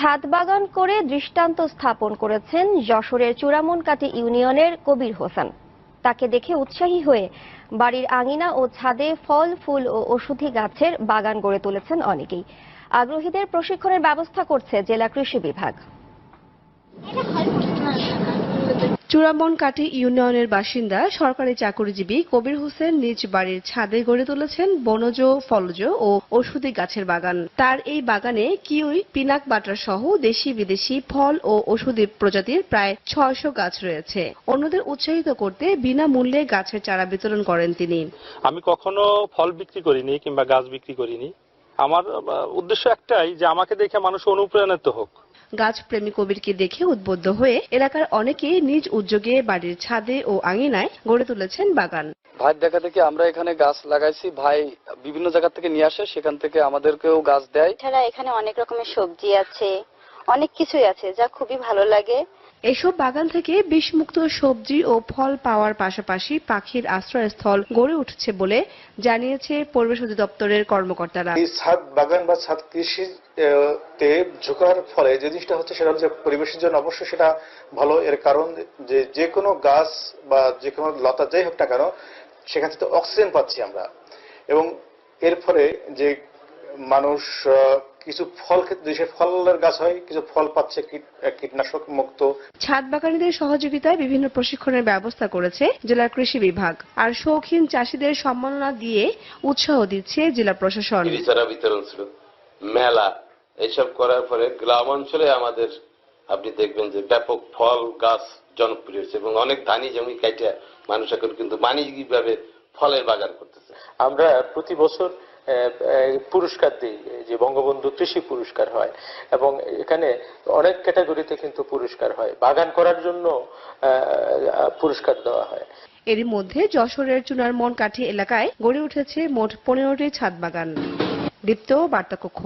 ছাদ বাগান করে দৃষ্টান্ত স্থাপন করেছেন যশোরের চূড়ামনকাটি ইউনিয়নের কবির হোসেন। তাকে দেখে উৎসাহী হয়ে বাড়ির আঙিনা ও ছাদে ফল, ফুল ও ওষুধি গাছের বাগান গড়ে তুলেছেন অনেকেই। আগ্রহীদের প্রশিক্ষণের ব্যবস্থা করছে জেলা কৃষি বিভাগ। চূড়ামনকাটি ইউনিয়নের বাসিন্দা সরকারি চাকরিজীবী কবির হোসেন নিজ বাড়ির ছাদে গড়ে তুলেছেন বনজ, ফলজ ও ঔষধি গাছের বাগান। তার এই বাগানে কিউই, পিনাক বাটার সহ দেশি বিদেশি ফল ও ঔষধি প্রজাতির প্রায় 600 গাছ রয়েছে। অন্যদের উৎসাহিত করতে বিনামূল্যে গাছের চারা বিতরণ করেন তিনি। আমি কখনো ফল বিক্রি করিনি কিংবা গাছ বিক্রি করিনি। আমার উদ্দেশ্য একটাই যে আমাকে দেখে মানুষ অনুপ্রাণিত হোক। গাছপ্রেমী কবিরকে দেখে উদ্বুদ্ধ হয়ে এলাকার অনেকেই নিজ উদ্যোগে বাড়ির ছাদে ও আঙিনায় গড়ে তুলেছেন বাগান। ভাই দেখা দেখি আমরা এখানে গাছ লাগাইছি, ভাই বিভিন্ন জায়গা থেকে নিয়ে আসে, সেখান থেকে আমাদেরকেও গাছ দেয়। এছাড়া এখানে অনেক রকমের সবজি আছে, অনেক কিছুই আছে যা খুবই ভালো লাগে। এসব বাগান থেকে বিষমুক্ত সবজি ও ফল পাওয়ার পাশাপাশি পাখির আশ্রয়স্থল গড়ে উঠছে বলে জানিয়েছে পরিবেশ অধিদপ্তরের কর্মকর্তারা। এই ছাদ বাগান বা ছাদ কৃষিতে ঝুঁকার ফলে যে জিনিসটা হচ্ছে সেটা হচ্ছে পরিবেশের জন্য অবশ্যই সেটা ভালো। এর কারণ যে কোনো গাছ বা যে কোনো লতা যাই হোক না কেন সেখান থেকে অক্সিজেন পাচ্ছি আমরা, এবং এর ফলে যে মানুষ কিছু ফল খেতে, সে ফলের গাছ হয়, কিছু ফল পাচ্ছে কীটনাশক মুক্ত। ছাদ বাগানীদের সহযোগিতায় বিভিন্ন প্রশিক্ষণের ব্যবস্থা করেছে জেলা কৃষি বিভাগ। আর শৌখিন চাষীদের সম্মাননা দিয়ে উৎসাহ দিচ্ছে জেলা প্রশাসন। চারা বিতরণ ছিল, মেলা, এইসব করার পরে গ্রামাঞ্চলে আমাদের আপনি দেখবেন যে ব্যাপক ফল গাছ জনপ্রিয় হয়েছে এবং অনেক ধানি জমি কাটে মানুষ এখন কিন্তু বাণিজ্যিকভাবে ফলের বাগান করতেছে। আমরা প্রতি বছর পুরস্কার দিই, যে বঙ্গবন্ধু কৃষি পুরস্কার হয়, এবং এখানে অনেক ক্যাটাগরিতে কিন্তু পুরস্কার হয়, বাগান করার জন্য পুরস্কার দেওয়া হয়। এরই মধ্যে যশোরের চুনারমনকাঠি এলাকায় গড়ে উঠেছে মোট 15টি ছাদ বাগান। দীপ্ত, বার্তা কক্ষ।